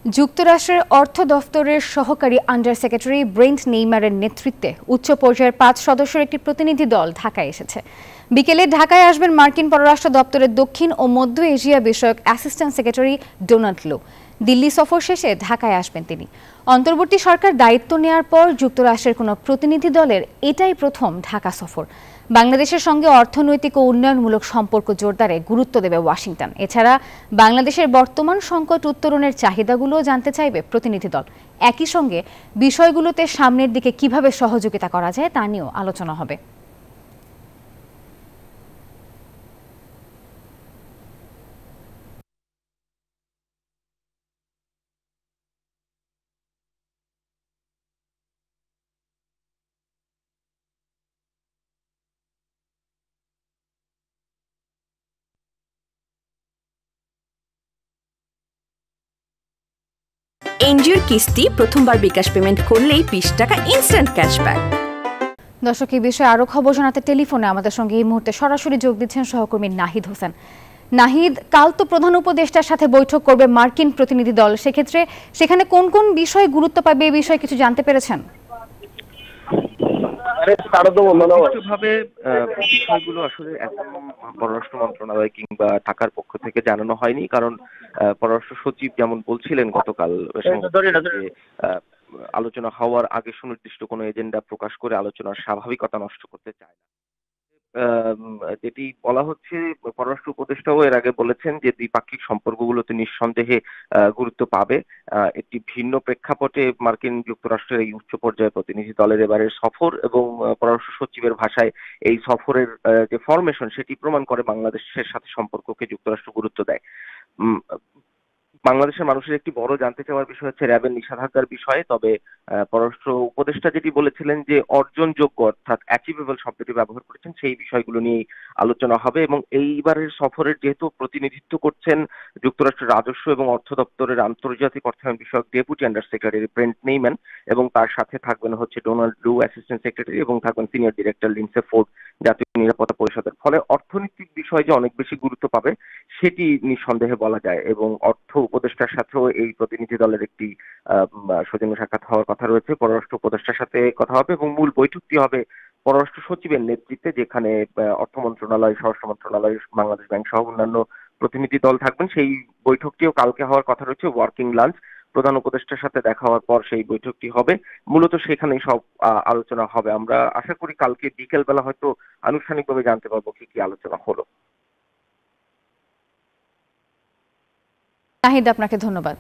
যুক্তরাষ্ট্রের অর্থ দফতরের সহকারী আন্ডার সেক্রেটারি ব্রেন্ট নেইমারের নেতৃত্বে উচ্চ পর্যায়ের ৫ সদস্যের একটি প্রতিনিধি দল ঢাকায় এসেছে। বিকেলে ঢাকায় আসবেন মার্কিন পররাষ্ট্র দপ্তরের দক্ষিণ ও মধ্য এশিয়া বিষয়ক অ্যাসিস্ট্যান্ট সেক্রেটারি ডোনাল্ড লো। দিল্লি সফর শেষে ঢাকায় আসবেন তিনি। অন্তর্বর্তী সরকার দায়িত্ব নেওয়ার পর যুক্তরাষ্ট্রের কোনো প্রতিনিধি দলের এটাই প্রথম ঢাকা সফর। বাংলাদেশের সঙ্গে অর্থনৈতিক ও উন্নয়নমূলক সম্পর্ক জোরদারে গুরুত্ব দেবে ওয়াশিংটন। এছাড়া বাংলাদেশের বর্তমান সংকট উত্তরণের চাহিদাগুলো জানতে চাইবে প্রতিনিধি দল। একই সঙ্গে বিষয়গুলোতে সামনের দিকে কিভাবে সহযোগিতা করা যায় তা নিয়েও আলোচনা হবে। এনজিওর কিস্তি প্রথমবার বিকাশ পেমেন্ট করলেই ২০ টাকা ইনস্ট্যান্ট ক্যাশব্যাক। দর্শক, এই বিষয়ে আরো খবর জানাতে টেলিফোনে আমাদের সঙ্গে এই মুহূর্তে সরাসরি যোগ দিচ্ছেন সহকর্মী নাহিদ হোসেন। নাহিদ, কাল তো প্রধান উপদেষ্টার সাথে বৈঠক করবে মার্কিন প্রতিনিধি দল, সেক্ষেত্রে সেখানে কোন কোন বিষয় গুরুত্ব পাবে এই বিষয়ে কিছু জানতে পেরেছেন? ভাবে বিষয়গুলো আসলে একদম পররাষ্ট্র মন্ত্রণালয় কিংবা ঢাকার পক্ষ থেকে জানানো হয়নি, কারণ পররাষ্ট্র সচিব যেমন বলছিলেন গতকাল আলোচনা হওয়ার আগে সুনির্দিষ্ট কোনো এজেন্ডা প্রকাশ করে আলোচনার স্বাভাবিকতা নষ্ট করতে চায় না। যেটি বলা হচ্ছে, পররাষ্ট্র উপদেষ্টাও এর আগে বলেছেন যে দ্বিপাক্ষিক সম্পর্কগুলোতে নিঃসন্দেহে গুরুত্ব পাবে। একটি ভিন্ন প্রেক্ষাপটে মার্কিন যুক্তরাষ্ট্রের এই উচ্চ পর্যায়ের প্রতিনিধি দলের এবারের সফর এবং পররাষ্ট্র সচিবের ভাষায় এই সফরের যে ফরমেশন সেটি প্রমাণ করে বাংলাদেশের সাথে সম্পর্ককে যুক্তরাষ্ট্র গুরুত্ব দেয়। বাংলাদেশের মানুষের একটি বড় জানতে চাওয়ার বিষয় হচ্ছে র্যাবের নিষেধাজ্ঞার বিষয়ে। তবে পররাষ্ট্র উপদেষ্টা যেটি বলেছিলেন যে অর্জনযোগ্য, অর্থাৎ অ্যাচিভেবল শব্দটি ব্যবহার করেছেন, সেই বিষয়গুলো নিয়েই আলোচনা হবে। এবং এইবারের সফরের যেহেতু প্রতিনিধিত্ব করছেন যুক্তরাষ্ট্রের রাজস্ব এবং অর্থ দপ্তরের আন্তর্জাতিক অর্থায়ন বিষয়ক ডেপুটি আন্ডার সেক্রেটারি ব্রেন্ট নেইম্যান, এবং তার সাথে থাকবেন হচ্ছে ডোনাল্ড লু, অ্যাসিস্ট্যান্ট সেক্রেটারি, এবং থাকবেন সিনিয়র ডিরেক্টর লিন্ডসে ফোর্ড, জাতীয় নিরাপত্তা পরিষদের। ফলে অর্থনৈতিক বিষয় যে অনেক বেশি গুরুত্ব পাবে সেটি নিঃসন্দেহে বলা যায়। এবং অর্থ উপদেষ্টার সাথেও এই প্রতিনিধি দলের একটি সৌজন্য সাক্ষাৎ হওয়ার কথা রয়েছে। পররাষ্ট্র উপদেষ্টার সাথে কথা হবে এবং মূল বৈঠকটি হবে পররাষ্ট্র সচিবের নেতৃত্বে, যেখানে অর্থ মন্ত্রণালয়, স্বরাষ্ট্র মন্ত্রণালয়, বাংলাদেশ ব্যাংক সহ অন্যান্য প্রতিনিধি দল থাকবেন। সেই বৈঠকটিও কালকে হওয়ার কথা রয়েছে। ওয়ার্কিং লাঞ্চ প্রধান উপদেষ্টার সাথে দেখা হওয়ার পর সেই বৈঠকটি হবে। মূলত সেখানেই সব আলোচনা হবে। আমরা আশা করি কালকে বিকেল বেলা হয়তো আনুষ্ঠানিকভাবে জানতে পারবো কি কি আলোচনা হলো। নাহিদ, আপনাকে ধন্যবাদ।